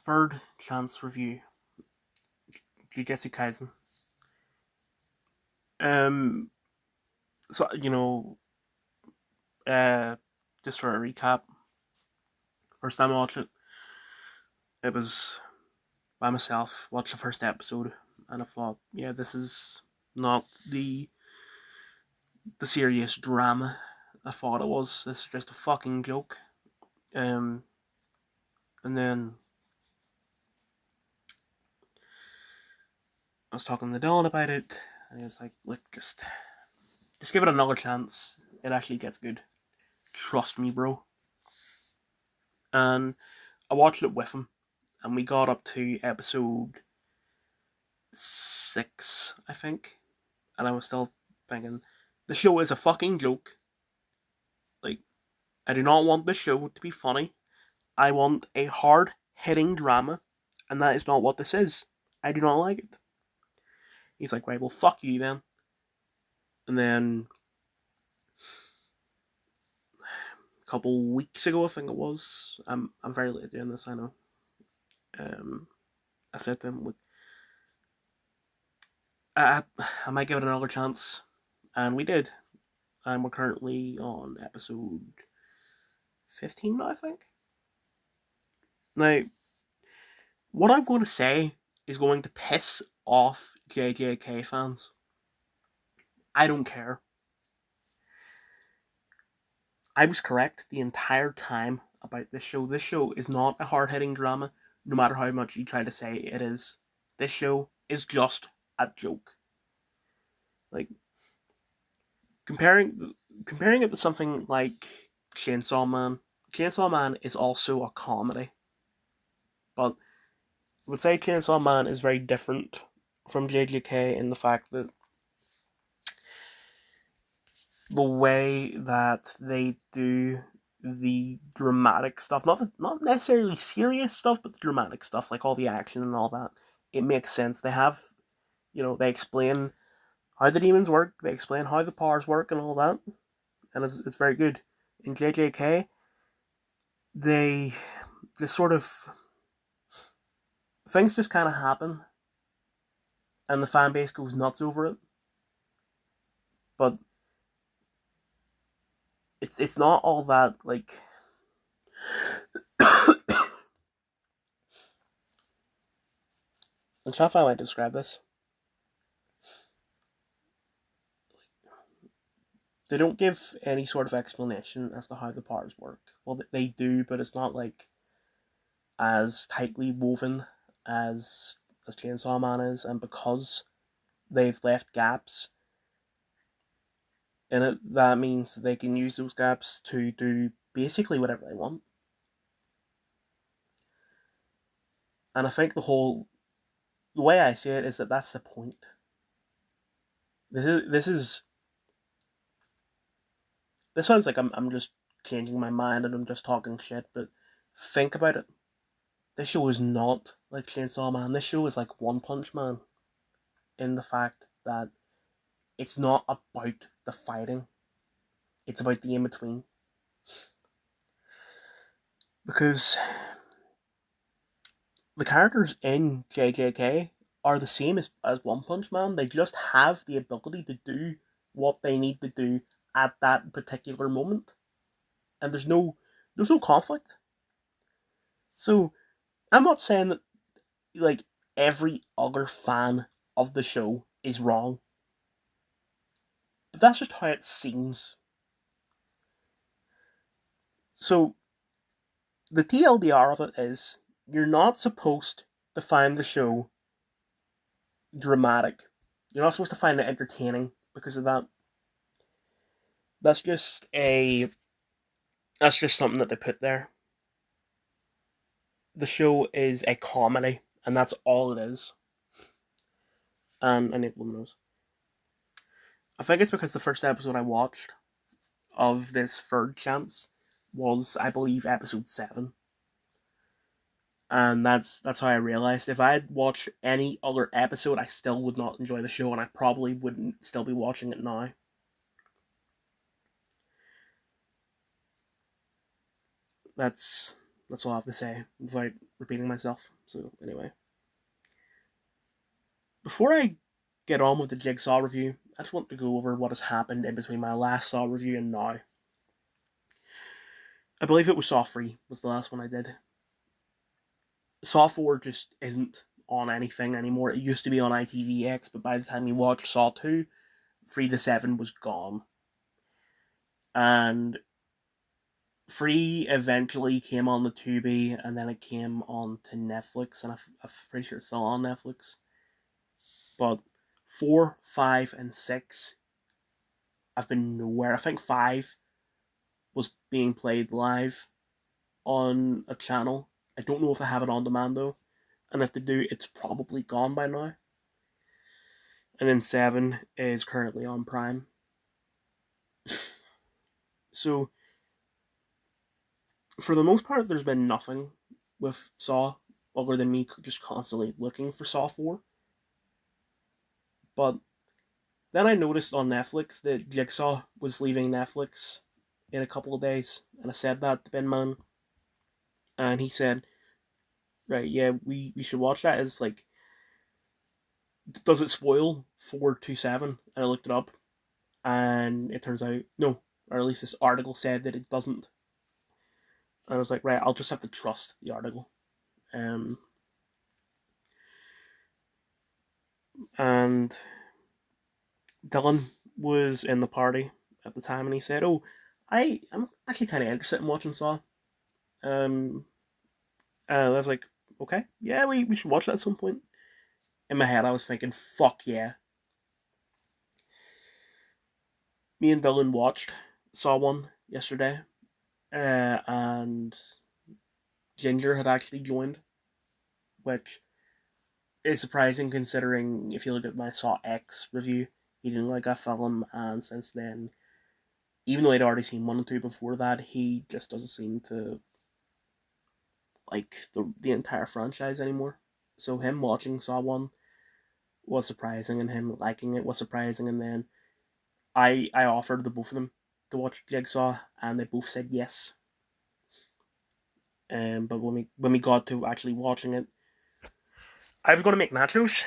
third chance review, Jujutsu Kaisen. So just for a recap, first time I watched it, it was by myself. Watched the first episode, and I thought, yeah, this is not the serious drama I thought it was. This is just a fucking joke. And then I was talking to Dylan about it, and he was like, "Look, just give it another chance. It actually gets good. Trust me, bro." And I watched it with him, and we got up to episode 6, I think, and I was still thinking, the show is a fucking joke. Like, I do not want this show to be funny. I want a hard hitting drama, and that is not what this is. I do not like it. He's like, right, well, fuck you then. And then a couple weeks ago, I think it was, I'm very late doing this, I know. I said to him, look, I might give it another chance, and we did. And we're currently on episode 15 now, I think. Now, what I'm going to say is going to piss off JJK fans. I don't care. I was correct the entire time about this show. This show is not a hard-hitting drama, no matter how much you try to say it is. This show is just a joke. Like, comparing it to something like Chainsaw Man. Chainsaw Man is also a comedy, but I would say Chainsaw Man is very different from JJK in the fact that the way that they do the dramatic stuff, not necessarily serious stuff, but the dramatic stuff, like all the action and all that, it makes sense. They have, they explain how the demons work, they explain how the powers work and all that, and it's very good. In JJK, they just sort of, things just kind of happen, and the fan base goes nuts over it, but it's not all that, like, I'm trying to find how to describe this. They don't give any sort of explanation as to how the powers work. Well, they do, but it's not like as tightly woven as Chainsaw Man is, and because they've left gaps in it, that means that they can use those gaps to do basically whatever they want. And I think the way I see it is that that's the point. This sounds like I'm just changing my mind and I'm just talking shit, but think about it. This show is not like Chainsaw Man. This show is like One Punch Man in the fact that it's not about the fighting. It's about the in-between. Because the characters in JJK are the same as One Punch Man. They just have the ability to do what they need to do at that particular moment. And there's no conflict. So I'm not saying that like every other fan of the show is wrong. But that's just how it seems. So the TLDR of it is you're not supposed to find the show dramatic. You're not supposed to find it entertaining because of that. That's just something that they put there. The show is a comedy, and that's all it is. And I need knows. I think it's because the first episode I watched of this third chance was, I believe, episode 7. And that's how I realized if I had watched any other episode, I still would not enjoy the show, and I probably wouldn't still be watching it now. That's That's all I have to say without repeating myself. So anyway, before I get on with the Jigsaw review, I just want to go over what has happened in between my last Saw review and now. I believe it was Saw 3 was the last one I did. Saw 4 just isn't on anything anymore. It used to be on ITVX, but by the time you watch Saw 2, 3 to 7 was gone. And 3 eventually came on the Tubi, and then it came on to Netflix, and I'm pretty sure it's still on Netflix. But 4, 5, and 6, I've been nowhere. I think 5 was being played live on a channel. I don't know if they have it on demand though, and if they do, it's probably gone by now. And then 7 is currently on Prime. So, for the most part, there's been nothing with Saw other than me just constantly looking for Saw 4. But then I noticed on Netflix that Jigsaw was leaving Netflix in a couple of days, and I said that to Ben Man, and he said, "Right, yeah, we should watch that." As like, does it spoil 427? And I looked it up, and it turns out no, or at least this article said that it doesn't. And I was like, right, I'll just have to trust the article. Um, and Dylan was in the party at the time, and he said, "Oh, I'm actually kind of interested in watching Saw." Um, and I was like, "Okay, yeah, we should watch that at some point." In my head, I was thinking, "Fuck yeah!" Me and Dylan watched Saw one yesterday, and Ginger had actually joined, which is surprising considering if you look at my Saw X review, he didn't like that film, and since then, even though I'd already seen 1 and 2 before that, he just doesn't seem to like the entire franchise anymore. So him watching Saw 1 was surprising, and him liking it was surprising, and then I offered the both of them to watch Jigsaw, and they both said yes. But when we got to actually watching it, I was going to make nachos.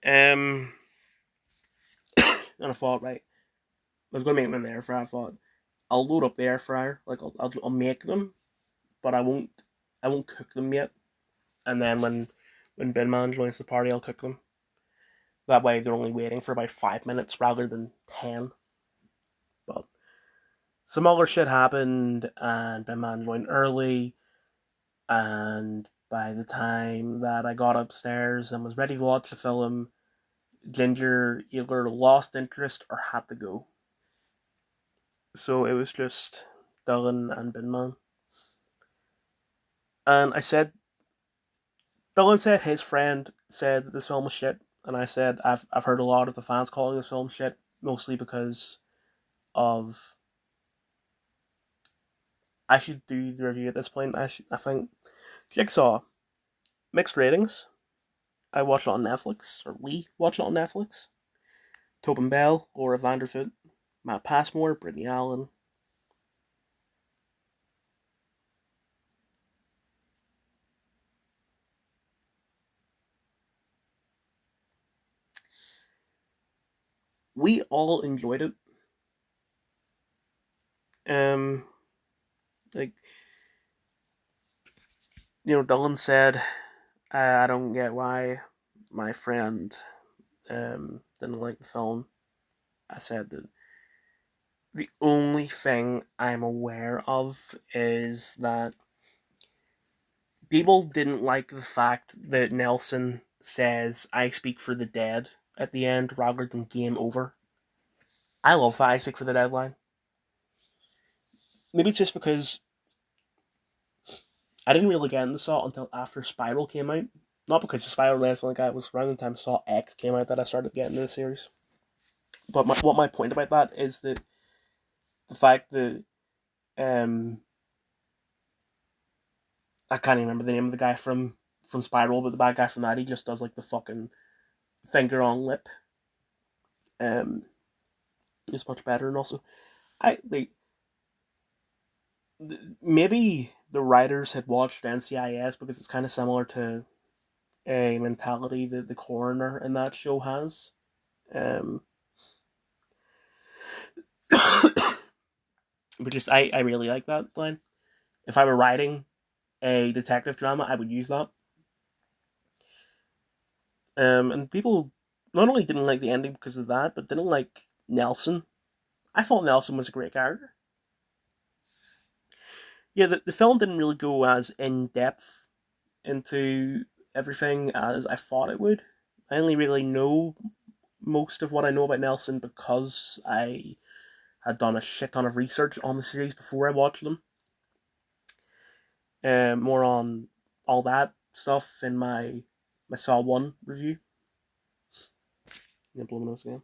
Um, and I thought, right, I was going to make them in the air fryer. I thought I'll load up the air fryer, like I'll make them, but I won't cook them yet. And then when Ben Man joins the party, I'll cook them. That way, they're only waiting for about 5 minutes rather than 10. But some other shit happened, and Ben Man joined early. And by the time that I got upstairs and was ready to watch the film, Ginger either lost interest or had to go. So it was just Dylan and Binman. And Dylan said his friend said that this film was shit. And I said, I've heard a lot of the fans calling this film shit, mostly because of. I should do the review at this point. I think Jigsaw, mixed ratings. I watched it on Netflix, or we watched it on Netflix. Tobin Bell, Laura Vanderfoot, Matt Passmore, Brittany Allen. We all enjoyed it. Um, like Dylan said, I don't get why my friend didn't like the film. I said that the only thing I'm aware of is that people didn't like the fact that Nelson says "I speak for the dead" at the end rather than "game over." I love that "I speak for the dead" line. Maybe it's just because I didn't really get into Saw until after Spiral came out. Not because the Spiral definitely got it was around the time Saw X came out that I started getting into the series. But what my point about that is that the fact that um I can't even remember the name of the guy from Spiral, but the bad guy from that, he just does like the fucking finger on lip. Um, is much better, and also I like maybe the writers had watched NCIS because it's kind of similar to a mentality that the coroner in that show has. Um, but just I really like that line. If I were writing a detective drama, I would use that. And people not only didn't like the ending because of that, but didn't like Nelson. I thought Nelson was a great character. Yeah, the film didn't really go as in depth into everything as I thought it would. I only really know most of what I know about Nelson because I had done a shit ton of research on the series before I watched them. More on all that stuff in my Saw 1 review. Implementos again.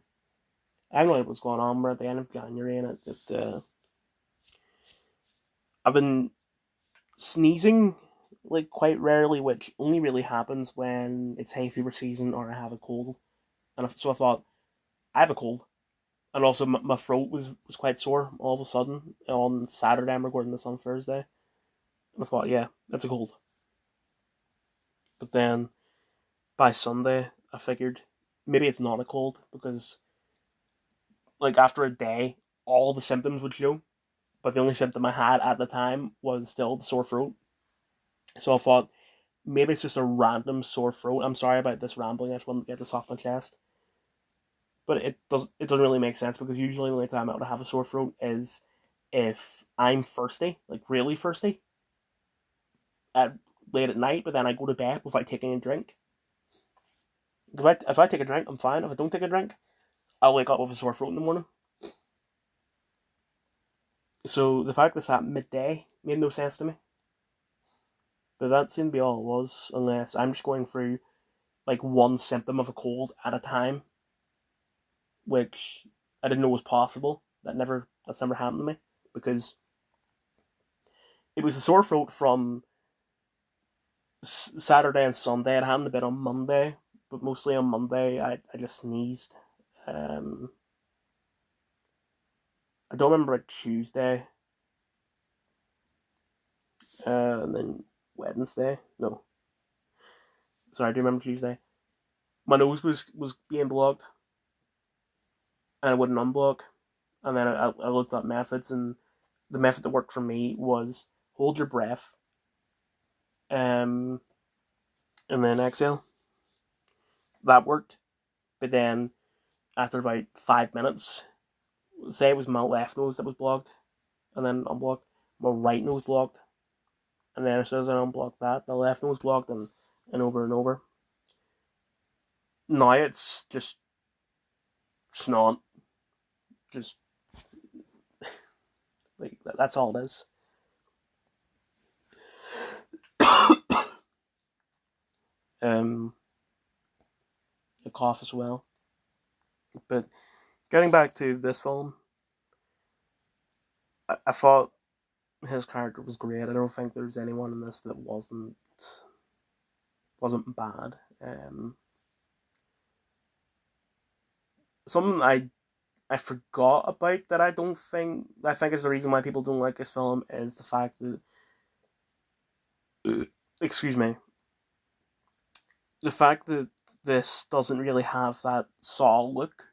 I have no idea what's going on. We're at the end of January and I've been sneezing like quite rarely, which only really happens when it's hay fever season or I have a cold. And so I thought I have a cold, and also my throat was quite sore all of a sudden on Saturday. I'm recording this on Thursday, and I thought, yeah, that's a cold. But then by Sunday, I figured maybe it's not a cold because like after a day, all the symptoms would show, but the only symptom I had at the time was still the sore throat. So I thought maybe it's just a random sore throat. I'm sorry about this rambling. I just wanted to get this off my chest. But it doesn't really make sense because usually the only time I would have a sore throat is if I'm thirsty, like really thirsty, at late at night. But then I go to bed without taking a drink. If I take a drink, I'm fine. If I don't take a drink, I'll wake up with a sore throat in the morning. So the fact this happened midday made no sense to me. But that seemed to be all it was, unless I'm just going through like one symptom of a cold at a time, which I didn't know was possible. That's never happened to me because it was a sore throat from Saturday and Sunday. It happened a bit on Monday, but mostly on Monday I just sneezed. Um, I don't remember a Tuesday, and then Wednesday. No, sorry, I do remember Tuesday. My nose was being blocked, and I wouldn't unblock. And then I looked up methods, and the method that worked for me was hold your breath, um, and then exhale. That worked, but then after about 5 minutes, say it was my left nose that was blocked, and then unblocked, my right nose blocked, and then as soon as I unblocked that, the left nose blocked, and over and over. Now it's just snot, just like that's all it is. Um, a cough as well. But getting back to this film, I thought his character was great. I don't think there's anyone in this that wasn't bad. Something I forgot about that I think is the reason why people don't like this film is the fact that excuse me, the fact that this doesn't really have that Saw look.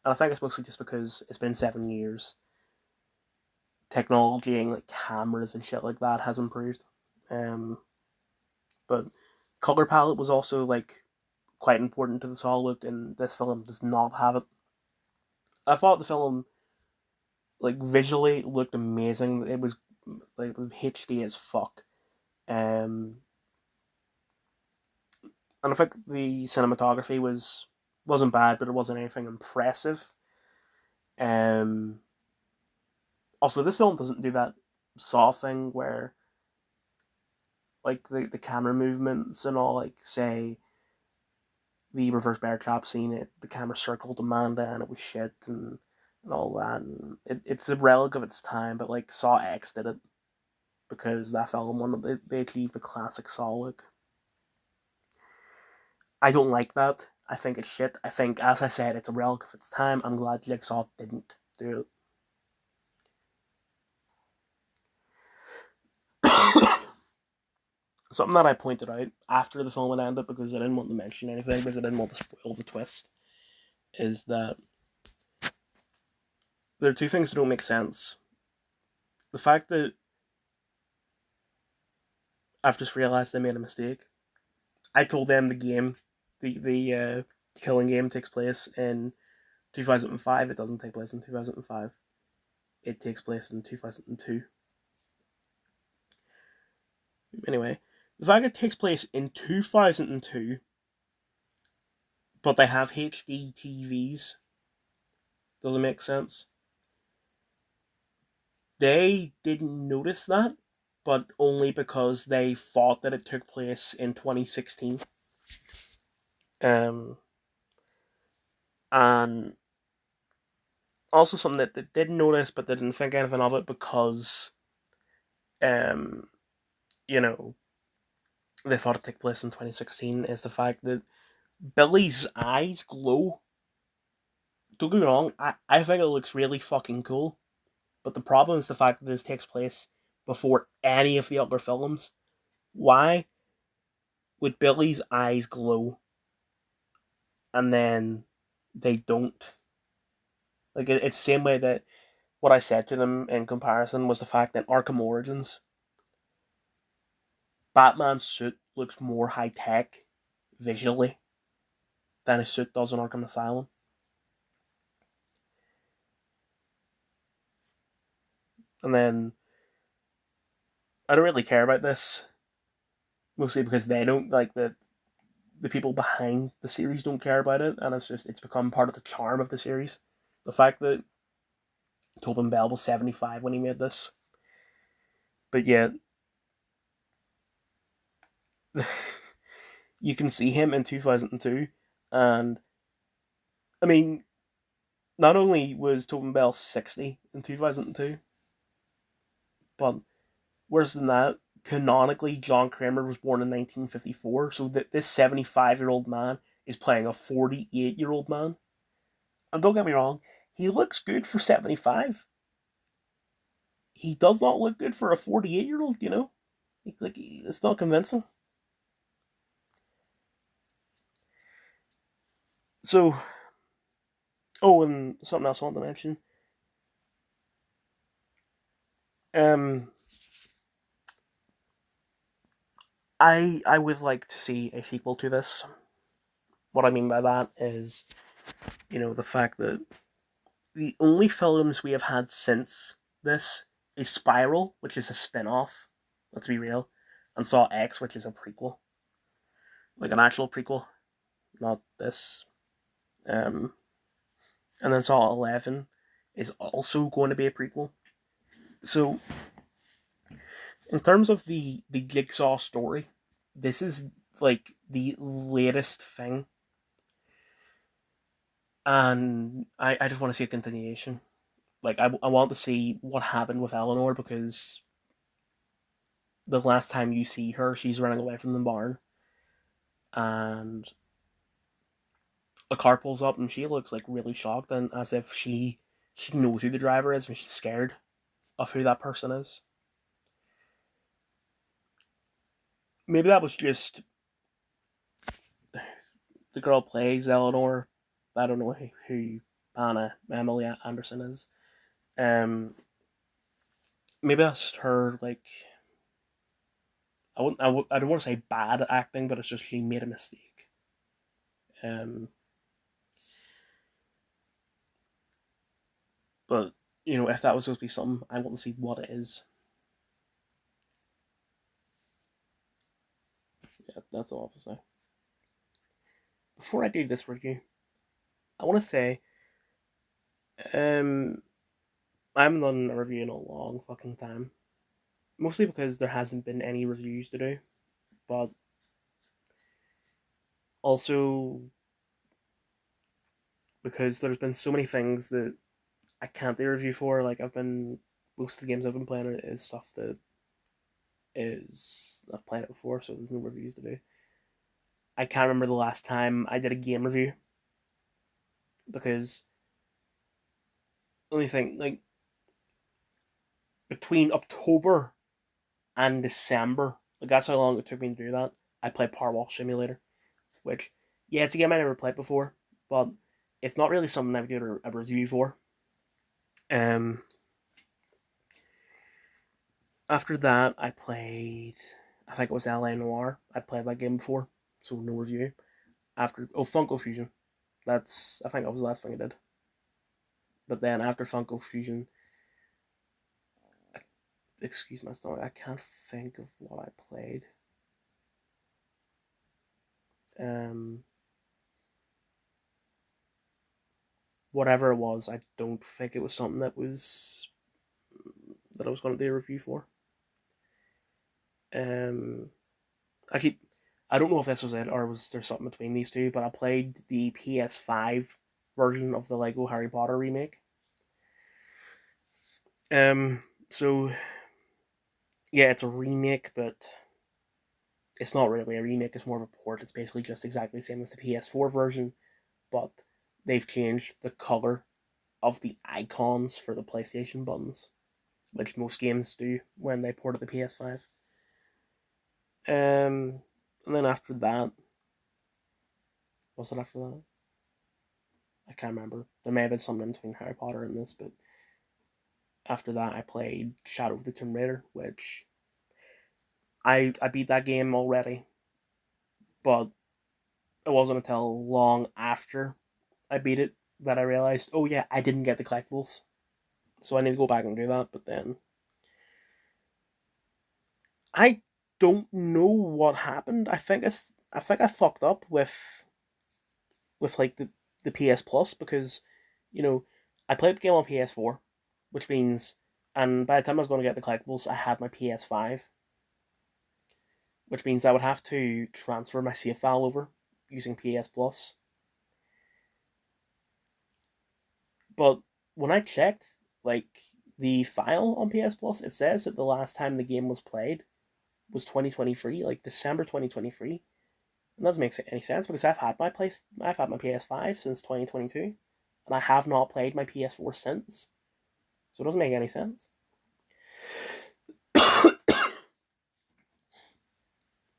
And I think it's mostly just because it's been 7 years. Technology and like cameras and shit like that has improved. Um, but color palette was also like quite important to the Saw look, and this film does not have it. I thought the film like visually looked amazing. It was like HD as fuck. Um, and I think the cinematography wasn't bad, but it wasn't anything impressive. Um, Also, this film doesn't do that Saw thing where like the camera movements and all, like say the reverse bear trap scene, the camera circled Amanda and it was shit and all that. And it's a relic of its time, but like Saw X did it because that film one they achieved the classic Saw look. I don't like that. I think it's shit. I think, as I said, it's a relic of its time. I'm glad Jigsaw didn't do it. something that I pointed out after the film had ended because I didn't want to mention anything because I didn't want to spoil the twist is that there are two things that don't make sense. The fact that I've just realized I made a mistake. I told them the killing game takes place in 2005. It doesn't take place in 2005. It takes place in 2002. Anyway, the fact it takes place in 2002, but they have HD TVs, doesn't make sense. They didn't notice that, but only because they thought that it took place in 2016. Um, and also something that they didn't notice, but they didn't think anything of it because, um, you know, they thought it took place in 2016 is the fact that Billy's eyes glow. Don't get me wrong, I think it looks really fucking cool, but the problem is the fact that this takes place before any of the other films. Why would Billy's eyes glow and then they don't? Like, it's the same way that what I said to them in comparison was the fact that Arkham Origins, Batman's suit looks more high tech visually than his suit does in Arkham Asylum. And then I don't really care about this, mostly because they don't like the people behind the series don't care about it, and it's become part of the charm of the series. The fact that Tobin Bell was 75 when he made this, but yet you can see him in 2002, and I mean, not only was Tobin Bell 60 in 2002, but worse than that, canonically, John Kramer was born in 1954, so that this 75-year-old man is playing a 48-year-old man. And don't get me wrong, he looks good for 75. He does not look good for a 48-year-old, you know? Like, it's not convincing. So, oh, and something else I want to mention. Um, I would like to see a sequel to this. What I mean by that is, the fact that the only films we have had since this is Spiral, which is a spin off, let's be real, and Saw X, which is a prequel. Like an actual prequel, not this. Um, and then Saw 11 is also going to be a prequel. So, in terms of the Jigsaw story, this is like the latest thing, and I just want to see a continuation. Like, I want to see what happened with Eleanor because the last time you see her, she's running away from the barn, and a car pulls up, and she looks like really shocked and as if she knows who the driver is, and she's scared of who that person is. Maybe that was just the girl plays Eleanor. I don't know who Anna Emily Anderson is. Um, Maybe that's just her. Like, I don't want to say bad acting, but it's just she made a mistake. Um, but if that was supposed to be something, I want to see what it is. Yeah, that's all I have to say. Before I do this review, I want to say, um, I haven't done a review in a long fucking time. Mostly because there hasn't been any reviews to do, but also because there's been so many things that I can't do a review for. Like, most of the games I've been playing is stuff that is I've played it before, so there's no reviews to do. I can't remember the last time I did a game review because only thing between October and December, Like, that's how long it took me to do that. I played Power Walk Simulator, which, yeah, it's a game I never played before, but it's not really something I would do a review for. Um, After that, I played, I think it was LA Noir. I'd played that game before, so no review. Funko Fusion. I think that was the last thing I did. But then after Funko Fusion, excuse my stomach, I can't think of what I played. Um, Whatever it was, I don't think it was something that I was going to do a review for. Um, Actually, I don't know if this was it or was there something between these two, but I played the PS5 version of the Lego Harry Potter remake. So yeah, it's a remake, but it's not really a remake. It's more of a port. It's basically just exactly the same as the PS4 version, but they've changed the color of the icons for the PlayStation buttons, which most games do when they port to the PS5. And then after that, was it after that? I can't remember. There may have been something between Harry Potter and this, but after that, I played Shadow of the Tomb Raider, which I beat that game already, but it wasn't until long after I beat it that I realized, oh yeah, I didn't get the collectibles, so I need to go back and do that. But then I don't know what happened. I think I fucked up with like the PS Plus because you know I played the game on PS4, which means and by the time I was going to get the collectibles, I had my PS5, which means I would have to transfer my save file over using PS Plus. But when I checked, like the file on PS Plus, it says that the last time the game was played was 2023, like December 2023. It doesn't make any sense because I've had my PS5 since 2022, and I have not played my PS4 since. So it doesn't make any sense.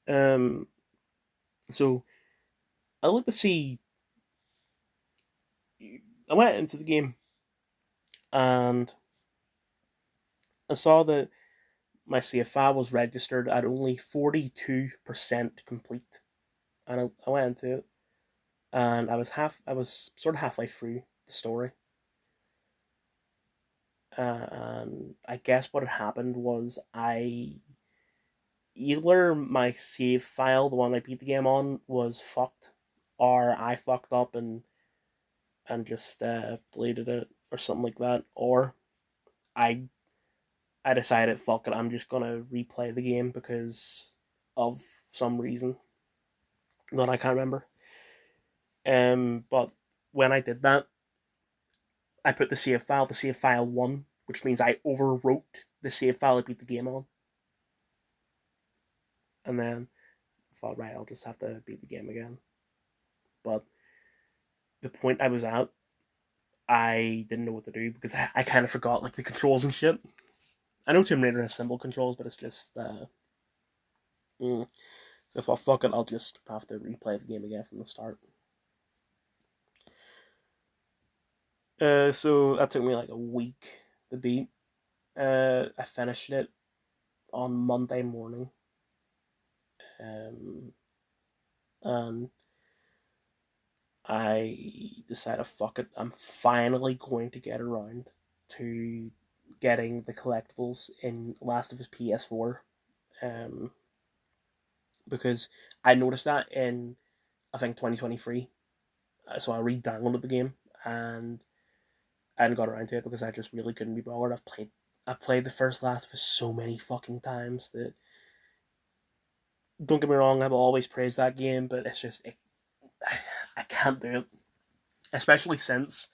um, so I looked to see. I went into the game and I saw that my save file was registered at only 42% complete, and I went into it, and I was sort of halfway through the story, and I guess what had happened was I either my save file, the one I beat the game on, was fucked, or I fucked up and just deleted it or something like that, or I I decided fuck it, I'm just gonna replay the game because of some reason that I can't remember. But when I did that, I put the save file one, which means I overwrote the save file I beat the game on, and then I thought, right, I'll just have to beat the game again. But the point I was at, I didn't know what to do because I kind of forgot like the controls and shit. I know Tomb Raider has symbol controls, but it's just so if I fuck it, I'll just have to replay the game again from the start. So that took me like a week to beat. I finished it on Monday morning. And I decided, fuck it, I'm finally going to get around to getting the collectibles in Last of Us PS4. Um, because I noticed that in, I think, 2023. So I re downloaded the game and I hadn't got around to it because I just really couldn't be bothered. I've played the first Last of Us so many fucking times that, don't get me wrong, I've always praised that game, but it's just, I can't do it. Especially since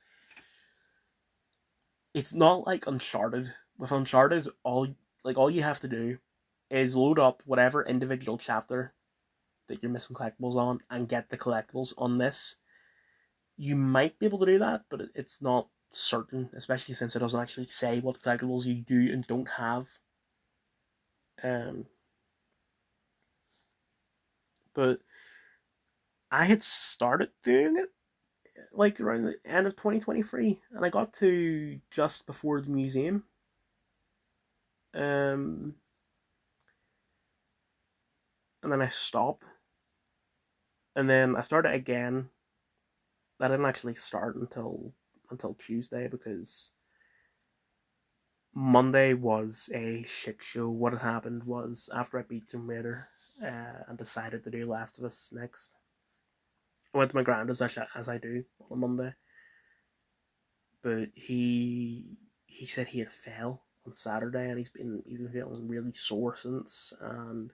it's not like Uncharted. With Uncharted, all you have to do is load up whatever individual chapter that you're missing collectibles on and get the collectibles on this. You might be able to do that, but it's not certain, especially since it doesn't actually say what collectibles you do and don't have. Um, But I had started doing it like around the end of 2023, and I got to just before the museum. Um, and then I stopped, and then I started again. I didn't actually start until Tuesday because Monday was a shit show. What had happened was after I beat Tomb Raider and decided to do Last of Us next, I went to my granddad's as I do on a Monday, but he said he had fell on Saturday and he's been feeling really sore since. And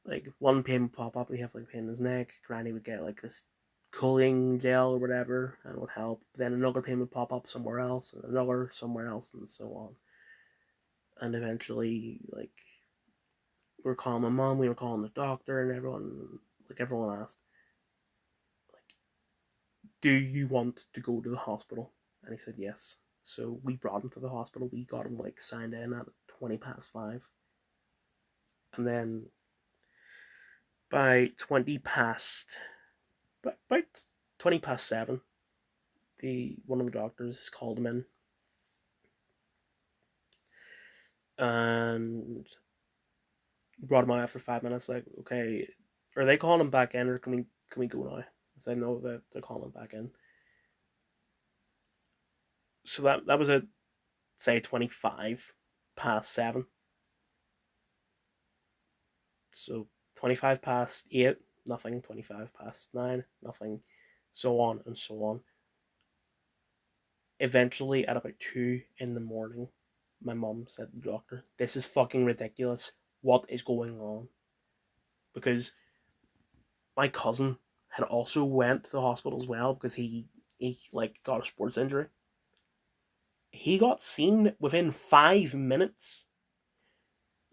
like one pain would pop up, and he have like pain in his neck. Granny would get like this cooling gel or whatever, and it would help. Then another pain would pop up somewhere else, and another somewhere else, and so on. And eventually, like we were calling my mom, we were calling the doctor, and everyone asked, like, "Do you want to go to the hospital?" And he said yes. So we brought him to the hospital. We got him like signed in at 5:20, and then by 20 past, by 7, the one of the doctors called him in and brought him out after 5 minutes. Like, okay, are they calling him back in, or can we go now? Because I know that they're calling him back in. So that was at say 25 past 7. So 25 past 8, nothing. 25 past 9, nothing. So on and so on. Eventually, at about 2 in the morning, my mom said to the doctor, "This is fucking ridiculous. What is going on?" Because my cousin had also went to the hospital as well because he like got a sports injury. He got seen within 5 minutes.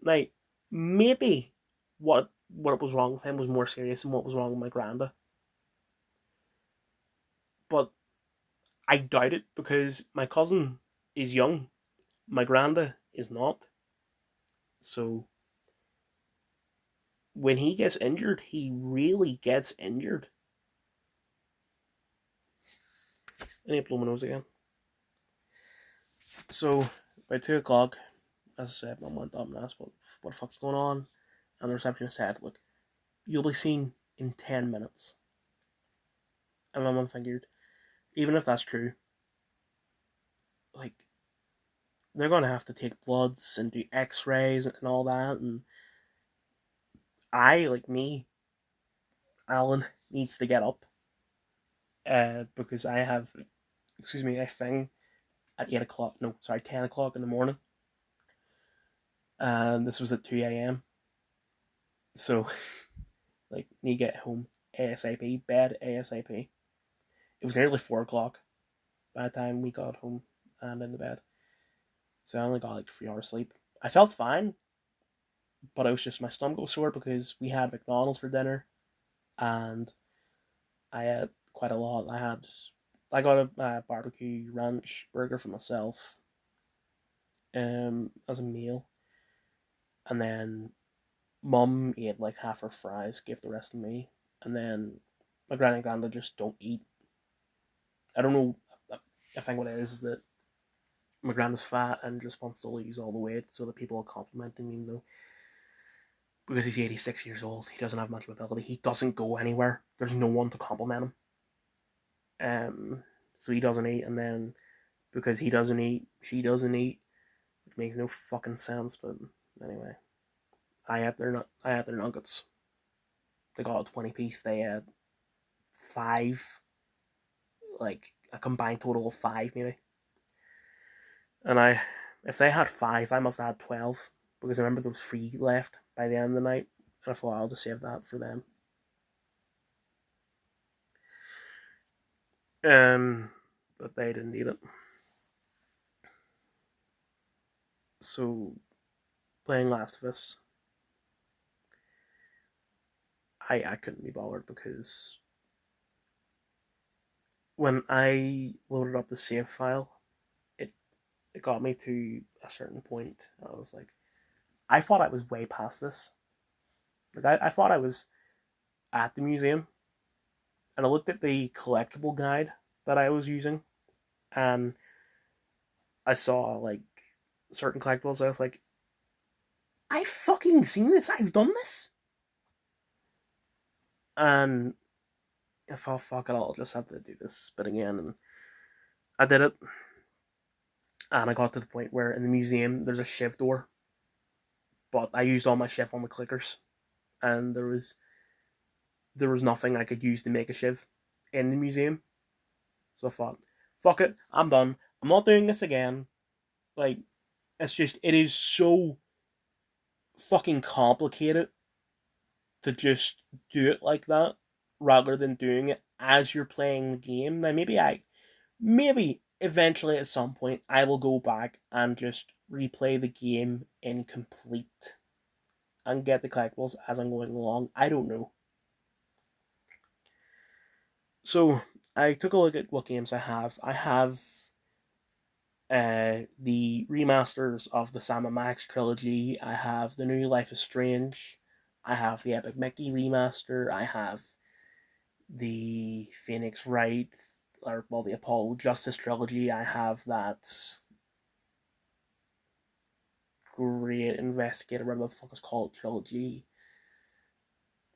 Like maybe what was wrong with him was more serious than what was wrong with my granda. But I doubt it because my cousin is young. My granda is not. So when he gets injured, he really gets injured. And he blew my nose again. So by 2 o'clock, as I said, Mum went up and asked what the fuck's going on. And the receptionist said, "Look, you'll be seen in 10 minutes." And my mum figured, even if that's true, like, they're going to have to take bloods and do x rays and all that. And like me, Alan, needs to get up because I have, excuse me, a thing at 8 o'clock, no, sorry, 10 o'clock in the morning. And this was at 2 a.m. So, like, need to get home ASAP, bed ASAP. It was nearly 4 o'clock by the time we got home and in the bed. So I only got like 3 hours sleep. I felt fine, but it was just my stomach was sore because we had McDonald's for dinner, and I had quite a lot. I got a barbecue ranch burger for myself, as a meal, and then Mum ate like half her fries, gave the rest to me, and then my granny and granda just don't eat. I don't know. I think what it is that my granda's fat and just wants to lose all the weight so that people are complimenting me, though. Because he's 86 years old, he doesn't have much mobility. He doesn't go anywhere. There's no one to compliment him. So he doesn't eat, and then because he doesn't eat, she doesn't eat, which makes no fucking sense. But anyway, I had their nuggets. They got a 20 piece. They had five, like a combined total of five maybe. And if they had five, I must have had 12 because I remember there was three left by the end of the night, and I thought I'll just save that for them. But they didn't eat it. So playing Last of Us, I couldn't be bothered because when I loaded up the save file, it it got me to a certain point. I was like, I thought I was way past this. Like I thought I was at the museum, and I looked at the collectible guide that I was using, and I saw like certain collectibles. I was like, I've fucking seen this. I've done this. And I thought, fuck it, I'll just have to do this bit again. And I did it. And I got to the point where in the museum there's a shiv door, but I used all my shiv on the clickers, and there was nothing I could use to make a shiv in the museum. So I thought, fuck it, I'm done. I'm not doing this again. Like, it is so fucking complicated to just do it like that rather than doing it as you're playing the game. Now, maybe eventually at some point I will go back and just replay the game incomplete and get the collectibles as I'm going along. I don't know. So I took a look at what games I have. I have the remasters of the Sam and Max trilogy. I have the new Life is Strange. I have the Epic Mickey remaster. I have the Phoenix Wright, or well, the Apollo Justice trilogy. I have that great investigator, whatever the fuck it's called, trilogy.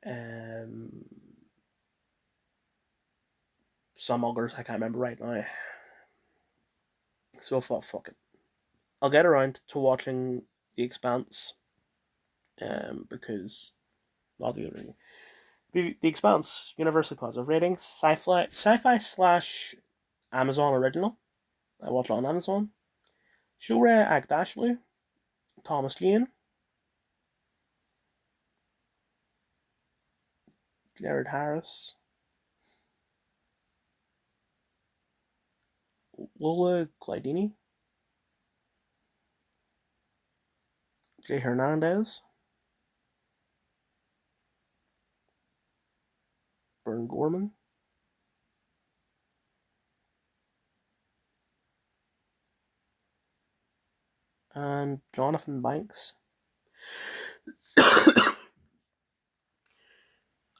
Um, some others I can't remember right now. So I thought, fuck it. I'll get around to watching The Expanse, because I'll do it. The Expanse, universally positive ratings, sci-fi slash Amazon original. I watch it on Amazon. Shura Agdashlu, Thomas Jane, Jared Harris, Lola Glidini, Jay Hernandez, Bern Gorman, and Jonathan Banks.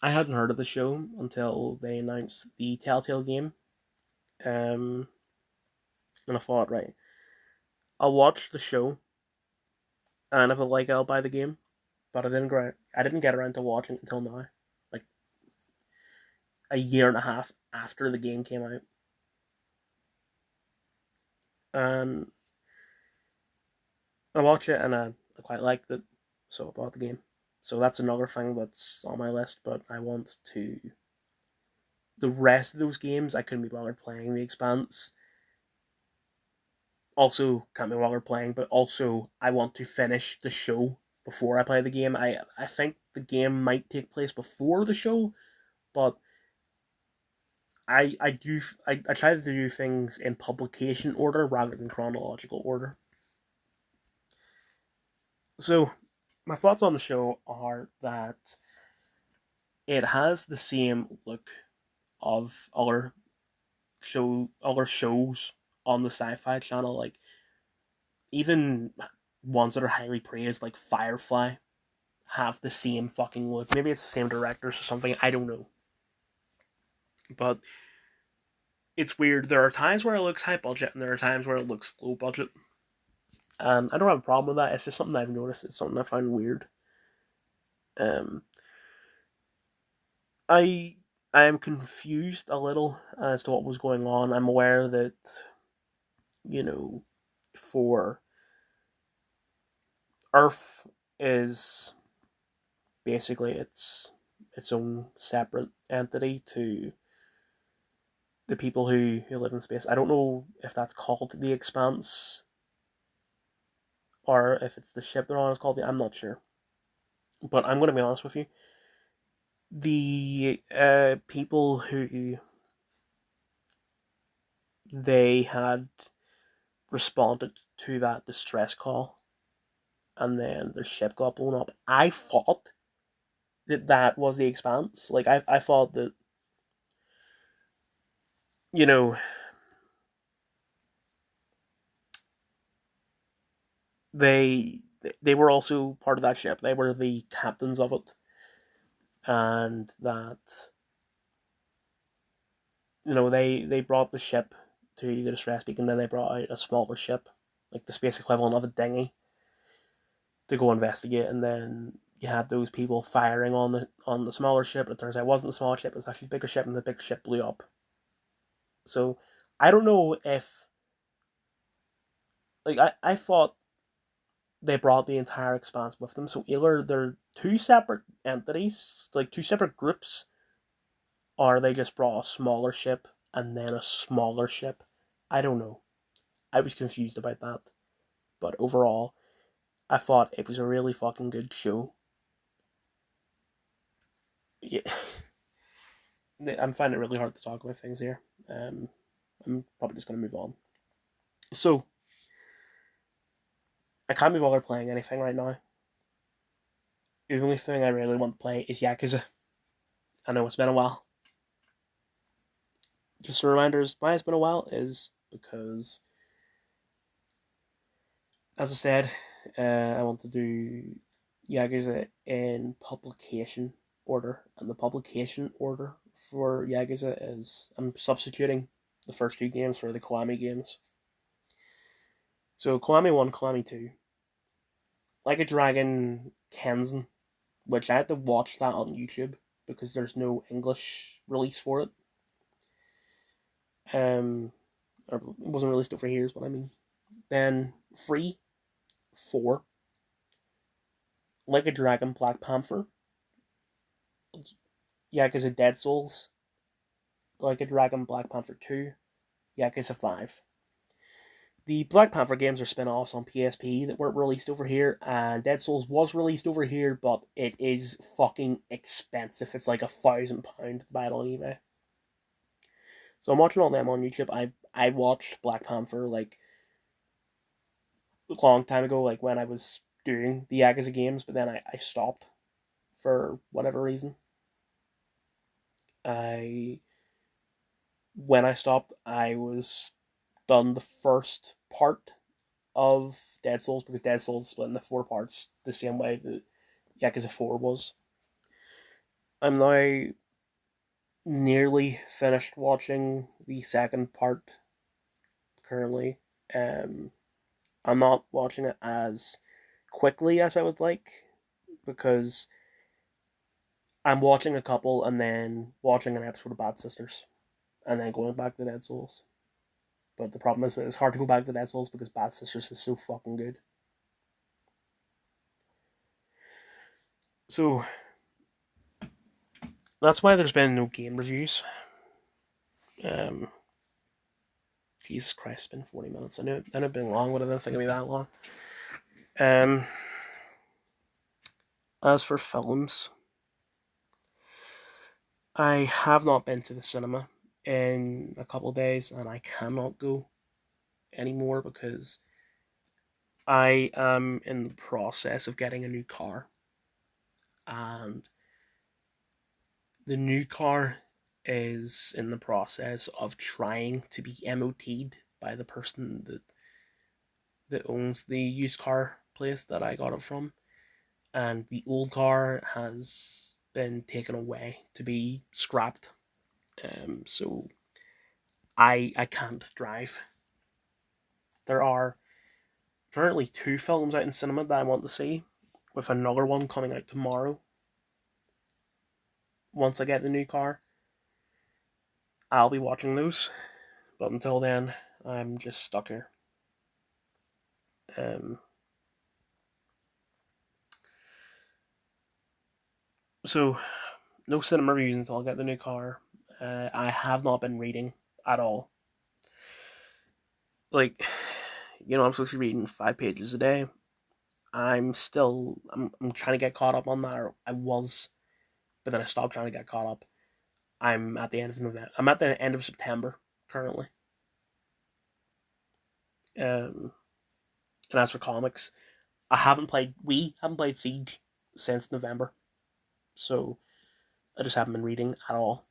I hadn't heard of the show until they announced the Telltale game. And I thought, right, I'll watch the show, and if I like it, I'll buy the game. But I didn't get around to watching it until now, like a year and a half after the game came out. And I watched it, and I quite liked it, so I bought the game. So that's another thing that's on my list. But I want to the rest of those games. I couldn't be bothered playing The Expanse. Also, can't be bothered playing, but also I want to finish the show before I play the game. I think the game might take place before the show, but I try to do things in publication order rather than chronological order. So my thoughts on the show are that it has the same look of other shows on the Sci-Fi Channel, like even ones that are highly praised, like Firefly, have the same fucking look. Maybe it's the same directors or something. I don't know, but it's weird. There are times where it looks high budget, and there are times where it looks low budget. And I don't have a problem with that. It's just something I've noticed. It's something I find weird. Um, I I am confused a little as to what was going on. I'm aware that you know, for Earth is basically its own separate entity to the people who live in space. I don't know if that's called the Expanse or if it's the ship they're on is called the. I'm not sure, but I'm going to be honest with you. The people who they had responded to that distress call, and then the ship got blown up. I thought that was the Expanse. Like I thought that you know they they were also part of that ship. They were the captains of it. and that they brought the ship to the distress beacon, then they brought out a smaller ship, like the space equivalent of a dinghy, to go investigate, and then you had those people firing on the smaller ship. It turns out it wasn't the smaller ship; it was actually the bigger ship, and the bigger ship blew up. So I don't know if I thought they brought the entire expanse with them. So either they're two separate entities, like two separate groups, or they just brought a smaller ship and then a smaller ship. I don't know. I was confused about that. But overall, I thought it was a really fucking good show. Yeah. I'm finding it really hard to talk about things here. Um, I'm probably just going to move on. So, I can't be bothered playing anything right now. The only thing I really want to play is Yakuza. I know it's been a while. Just a reminder, why it's been a while is because, as I said, I want to do Yakuza in publication order, and the publication order for Yakuza is I'm substituting the first two games for the Kiwami games. So Kiwami 1, Kiwami 2, Like a Dragon Kenzen, which I had to watch that on YouTube because there's no English release for it. Or it wasn't released over here, is what I mean. Then Free 4, Like a Dragon Black Panther, Yakuza Dead Souls, Like a Dragon Black Panther 2, Yakuza 5. The Black Panther games are spin offs on PSP that weren't released over here, and Dead Souls was released over here, but it is fucking expensive. It's like £1,000 to buy it on eBay. So I'm watching all them on YouTube. I watched Black Panther like a long time ago, like when I was doing the Yakuza games, but then I stopped for whatever reason. I When I stopped, I was done the first part of Dead Souls because Dead Souls is split into four parts the same way that Yakuza 4 was. I'm now nearly finished watching the second part currently. Um, I'm not watching it as quickly as I would like because I'm watching a couple and then watching an episode of Bad Sisters and then going back to Dead Souls. But the problem is that it's hard to go back to Dead Souls because Bad Sisters is so fucking good. So that's why there's been no game reviews. Um, Jesus Christ, it's been 40 minutes. I knew it had been long, but I didn't think it'd be that long. Um, as for films, I have not been to the cinema in a couple of days, and I cannot go anymore because I am in the process of getting a new car, and the new car is in the process of trying to be MOT'd by the person that owns the used car place that I got it from, and the old car has been taken away to be scrapped. So I can't drive. There are currently two films out in cinema that I want to see, with another one coming out tomorrow. Once I get the new car, I'll be watching those. But until then, I'm just stuck here. Um, so no cinema reviews until I get the new car. I have not been reading at all. Like, I'm supposed to be reading 5 pages a day. I'm trying to get caught up on that. Or I was, but then I stopped trying to get caught up. I'm at the end of November. I'm at the end of September currently. Um, and as for comics, We haven't played Siege since November, so I just haven't been reading at all.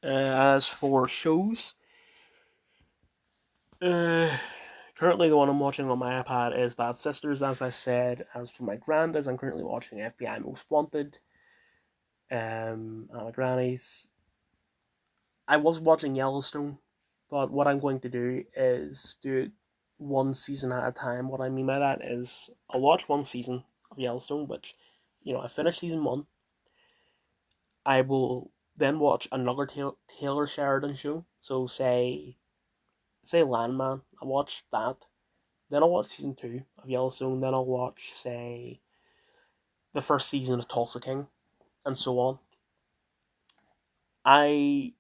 As for shows, uh, Currently, the one I'm watching on my iPad is Bad Sisters, as I said. As for my granddad, I'm currently watching FBI Most Wanted. At my granny's, I was watching Yellowstone, but what I'm going to do is do it one season at a time. What I mean by that is I'll watch one season of Yellowstone, which, I finished season one. I will then watch another Taylor Sheridan show. So say Landman. I watch that. Then I'll watch season two of Yellowstone. Then I'll watch, say, the first season of Tulsa King, and so on. I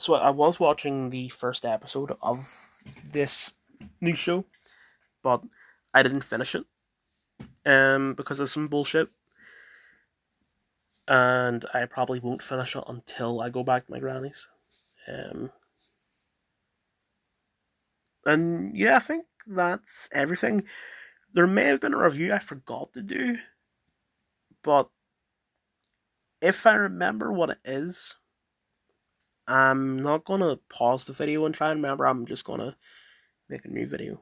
I was watching the first episode of this new show, but I didn't finish it because of some bullshit, and I probably won't finish it until I go back to my granny's. Um, and yeah, I think that's everything. There may have been a review I forgot to do, but if I remember what it is, I'm not gonna pause the video and try and remember. I'm just gonna make a new video.